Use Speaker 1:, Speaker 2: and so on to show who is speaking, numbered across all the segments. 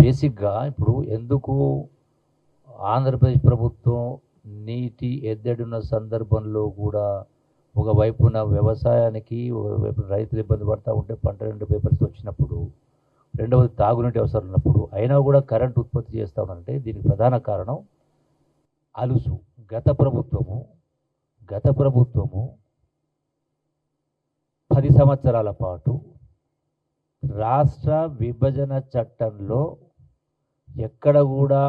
Speaker 1: బేసిక్గా ఇప్పుడు ఎందుకు ఆంధ్రప్రదేశ్ ప్రభుత్వం నీటి ఎద్దడున్న సందర్భంలో కూడా ఒకవైపున వ్యవసాయానికి, ఒకవైపు రైతులు ఇబ్బంది పడుతూ ఉంటే పంట రెండు పేపర్స్ వచ్చినప్పుడు, రెండవది తాగునీటి అవసరం ఉన్నప్పుడు అయినా కూడా కరెంటు ఉత్పత్తి చేస్తూ ఉన్నారంటే దీనికి ప్రధాన కారణం అలుసు. గత ప్రభుత్వము 10 సంవత్సరాల పాటు రాష్ట్ర విభజన చట్టంలో ఎక్కడ కూడా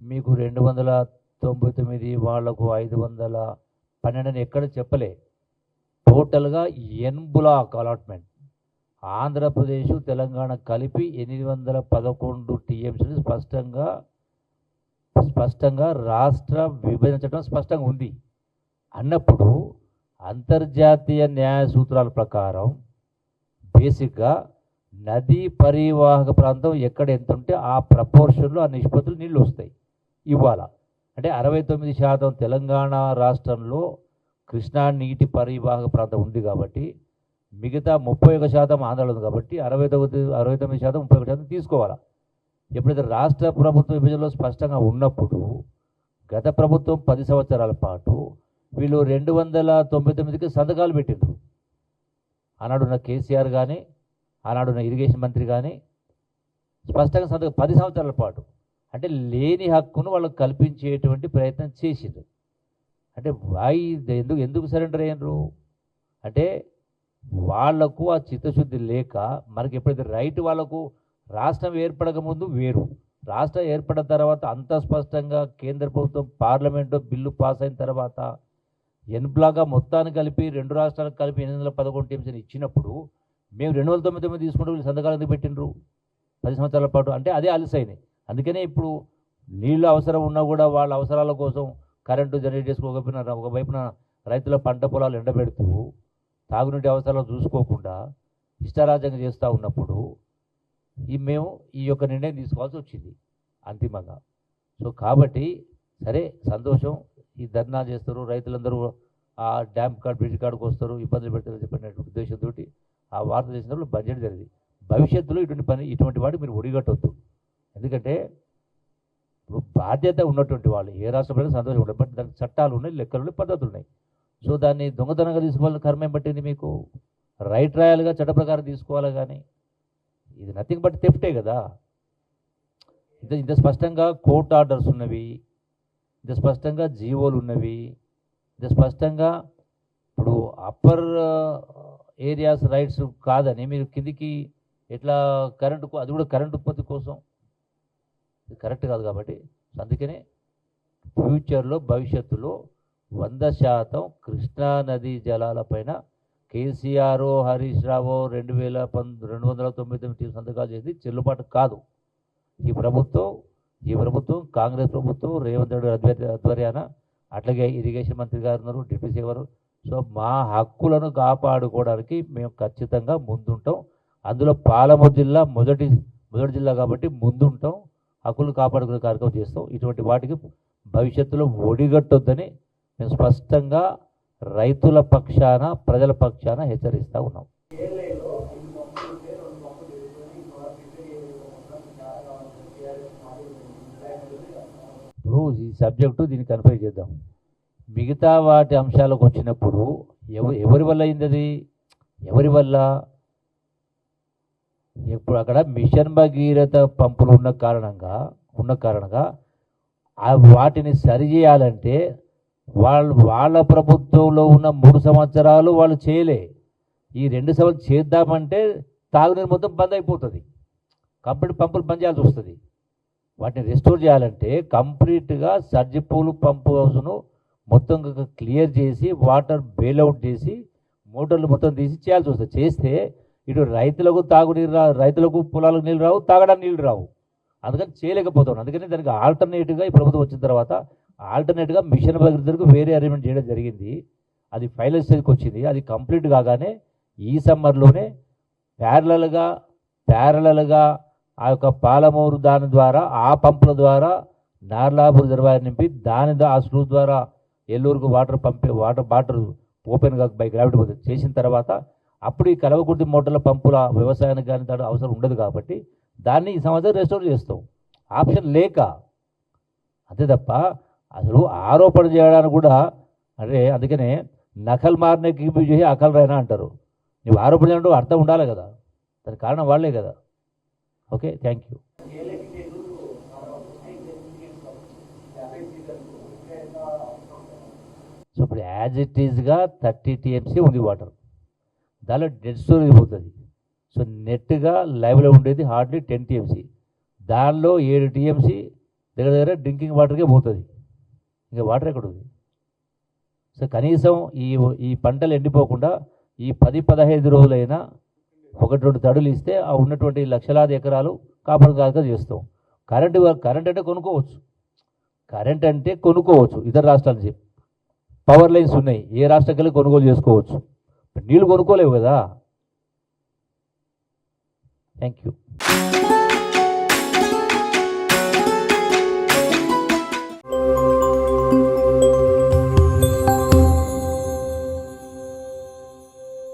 Speaker 1: మీకు 299 వాళ్లకు 512 అని ఎక్కడ చెప్పలే. టోటల్గా ఎన్ బ్లాక్ అలాట్మెంట్ ఆంధ్రప్రదేశ్ తెలంగాణ కలిపి 811 టీఎంసీలు స్పష్టంగా రాష్ట్ర విభజన చట్టం స్పష్టంగా ఉంది అన్నప్పుడు అంతర్జాతీయ న్యాయ సూత్రాల ప్రకారం బేసిక్గా నదీ పరివాహక ప్రాంతం ఎక్కడ ఎంత ఉంటే ఆ ప్రపోర్షన్లో ఆ నిష్పత్తులు నీళ్ళు వస్తాయి ఇవాళ. అంటే 69% తెలంగాణ రాష్ట్రంలో కృష్ణా నీటి పరివాహక ప్రాంతం ఉంది కాబట్టి, మిగతా 31% ఆంధ్రాలో ఉంది కాబట్టి 69% 31% తీసుకోవాలా. ఎప్పుడైతే రాష్ట్ర ప్రభుత్వ విభజనలో స్పష్టంగా ఉన్నప్పుడు గత ప్రభుత్వం 10 సంవత్సరాల పాటు వీళ్ళు 299కి సంతకాలు పెట్టిండ్రు. ఆనాడున్న కేసీఆర్ కానీ, ఆనాడున్న ఇరిగేషన్ మంత్రి కానీ స్పష్టంగా 10 సంవత్సరాల పాటు అంటే లేని హక్కును వాళ్ళకు కల్పించేటువంటి ప్రయత్నం చేసిండ్రు. అంటే ఎందుకు సరెండర్ అయ్యారు అంటే వాళ్లకు ఆ చిత్తశుద్ధి లేక, మనకి ఎప్పుడైతే రైట్ వాళ్ళకు రాష్ట్రం ఏర్పడక ముందు వేరు, రాష్ట్రం ఏర్పడిన తర్వాత అంత స్పష్టంగా కేంద్ర ప్రభుత్వం పార్లమెంట్లో బిల్లు పాస్ అయిన తర్వాత ఎన్ బ్లాక్గా మొత్తాన్ని కలిపి 2 రాష్ట్రాలకు కలిపి 811 టీమ్స్ని ఇచ్చినప్పుడు మేము 299 తీసుకుంటూ వీళ్ళు సంతకాలు ఎందుకు పెట్టిండ్రు 10 సంవత్సరాల పాటు? అంటే అదే అలసైనాయి. అందుకనే ఇప్పుడు నీళ్ళు అవసరం ఉన్నా కూడా వాళ్ళ అవసరాల కోసం కరెంటు జనరేట్ ఒకవైపున రైతుల పంట పొలాలు ఎండబెడుతూ తాగునీటి అవసరాలు చూసుకోకుండా ఇష్టారాజ్యంగా చేస్తూ ఉన్నప్పుడు మేము ఈ యొక్క నిర్ణయం తీసుకోవాల్సి వచ్చింది అంతిమంగా. సో కాబట్టి సరే సంతోషం, ఈ ధర్నా చేస్తారు రైతులందరూ, ఆ డ్యామ్ కార్డ్ బ్రిడ్జ్ కార్డుకు వస్తారు, ఇబ్బందులు పెడతారని చెప్పినటువంటి ఉద్దేశంతో ఆ వార్త చేసినప్పుడు బడ్జెట్ జరిగింది. భవిష్యత్తులో ఇటువంటి వాటి మీరు ఒడిగట్టవద్దు. ఎందుకంటే ఇప్పుడు బాధ్యత ఉన్నటువంటి వాళ్ళు ఏ రాష్ట్రంలో సంతోషం ఉండదు, బట్ దానికి చట్టాలు ఉన్నాయి, లెక్కలు ఉన్నాయి, పద్ధతులు ఉన్నాయి. సో దాన్ని దొంగతనంగా తీసుకోవాలని కర్మేం పట్టింది మీకు? రైట్ రాయాలుగా చట్ట ప్రకారం తీసుకోవాలి. కానీ ఇది నథింగ్ బట్ థెఫ్టే కదా. ఇంత స్పష్టంగా కోర్టు ఆర్డర్స్ ఉన్నవి, ఇంత స్పష్టంగా జీవోలు ఉన్నవి, ఇంత స్పష్టంగా ఇప్పుడు అప్పర్ ఏరియాస్ రైట్స్ కాదని మీరు కిందికి ఎట్లా కరెంటు, అది కూడా కరెంటు ఉత్పత్తి కోసం, ఇది కరెక్ట్ కాదు. కాబట్టి అందుకనే ఫ్యూచర్లో భవిష్యత్తులో 100% కృష్ణా నదీ జలాలపైన కేసీఆర్ హరీష్ రావు 299 సంతకాలు చేసి చెల్లుబాటు కాదు. ఈ ప్రభుత్వం కాంగ్రెస్ ప్రభుత్వం రేవంత్ రెడ్డి ఆధ్వర్యాన, అట్లాగే ఇరిగేషన్ మంత్రి గారు ఉన్నారు, డిప్యూటీ సీఎం గారు. సో మా హక్కులను కాపాడుకోవడానికి మేము ఖచ్చితంగా ముందుంటాం. అందులో పాలమూరు జిల్లా మొదటి జిల్లా కాబట్టి ముందుంటాం, హక్కులు కాపాడుకునే కార్యక్రమం చేస్తాం. ఇటువంటి వాటికి భవిష్యత్తులో ఒడిగట్టొద్దని మేము స్పష్టంగా రైతుల పక్షాన, ప్రజల పక్షాన హెచ్చరిస్తూ ఉన్నాం. ఇప్పుడు ఈ సబ్జెక్టు దీన్ని కన్ఫైన్ చేద్దాం. మిగతా వాటి అంశాలకు వచ్చినప్పుడు ఎవరి వల్ల అయింది అది? ఎవరి వల్ల? ఇప్పుడు అక్కడ మిషన్ భగీరథ పంపులు ఉన్న కారణంగా వాటిని సరిచేయాలంటే వాళ్ళ ప్రభుత్వంలో ఉన్న 3 సంవత్సరాలు వాళ్ళు చేయలే. ఈ 2 సంవత్సరాలు చేద్దామంటే తాగునీరు మొత్తం బంద్ అయిపోతుంది, కంప్లీట్ పంపులు బంద్ చేయాల్సి వస్తుంది. వాటిని రెస్టోర్ చేయాలంటే కంప్లీట్గా సర్జిపూలు పంపు హౌస్ను మొత్తం క్లియర్ చేసి, వాటర్ బెయిల్అవుట్ చేసి, మోటార్లు మొత్తం తీసి చేయాల్సి వస్తుంది. చేస్తే ఇటు రైతులకు తాగునీరు రైతులకు పొలాలకు నీళ్ళు రావు, తాగడానికి నీళ్ళు రావు. అందుకని చేయలేకపోతాం. అందుకని దానికి ఆల్టర్నేటివ్గా ఈ ప్రభుత్వం వచ్చిన తర్వాత ఆల్టర్నేట్గా మిషన్ భగీరథకు వేరే అరేంజ్మెంట్ చేయడం జరిగింది. అది ఫైనల్ స్టేజ్కి వచ్చింది. అది కంప్లీట్ కాగానే ఈ సమ్మర్లోనే ప్యారలల్గా ఆ యొక్క పాలమూరు దాని ద్వారా, ఆ పంపుల ద్వారా నార్లాపూర్ రిజర్వాయర్ నింపి ఆ స్లూస్ ద్వారా ఏలూరుకు వాటర్ ఓపెన్గా బై గ్రావిటీ చేసిన తర్వాత అప్పుడు ఈ కలవకుర్తి మోటార్ల పంపుల వ్యవసాయానికి కానీ దాని అవసరం ఉండదు. కాబట్టి దాన్ని ఈ సంవత్సరం రెస్టోర్ చేస్తాం, ఆప్షన్ లేక. అంతే తప్ప అసలు ఆరోపణ చేయడానికి కూడా అంటే అందుకనే నకల్ మారనేకి చేసి అకల్ రైనా అంటారు. నువ్వు ఆరోపణ చేయడం అర్థం ఉండాలి కదా, దానికి కారణం వాళ్ళే కదా. Okay, thank you. సో ఇప్పుడు యాజ్ ఇట్ ఈజ్గా 30 TMC ఉంది వాటర్, దానిలో డెడ్ స్టోరేజ్ పోతుంది. సో నెట్గా లైవ్లో ఉండేది హార్డ్లీ 10 TMC, దానిలో 7 TMC దగ్గర దగ్గర డ్రింకింగ్ వాటర్కే పోతుంది. ఇంకా వాటర్ ఎక్కడ ఉంది? సో కనీసం ఈ పంటలు ఎండిపోకుండా ఈ 10-15 రోజులైనా 1-2 తడులు ఇస్తే ఆ ఉన్నటువంటి లక్షలాది ఎకరాలు కాపాడు కాక చేస్తాం. కరెంట్ అంటే కొనుక్కోవచ్చు, ఇతర రాష్ట్రాల నుంచి పవర్ లైన్స్ ఉన్నాయి, ఏ రాష్ట్రంకి వెళ్ళి కొనుగోలు చేసుకోవచ్చు. నీళ్ళు కొనుక్కోలేవు కదా. Thank you.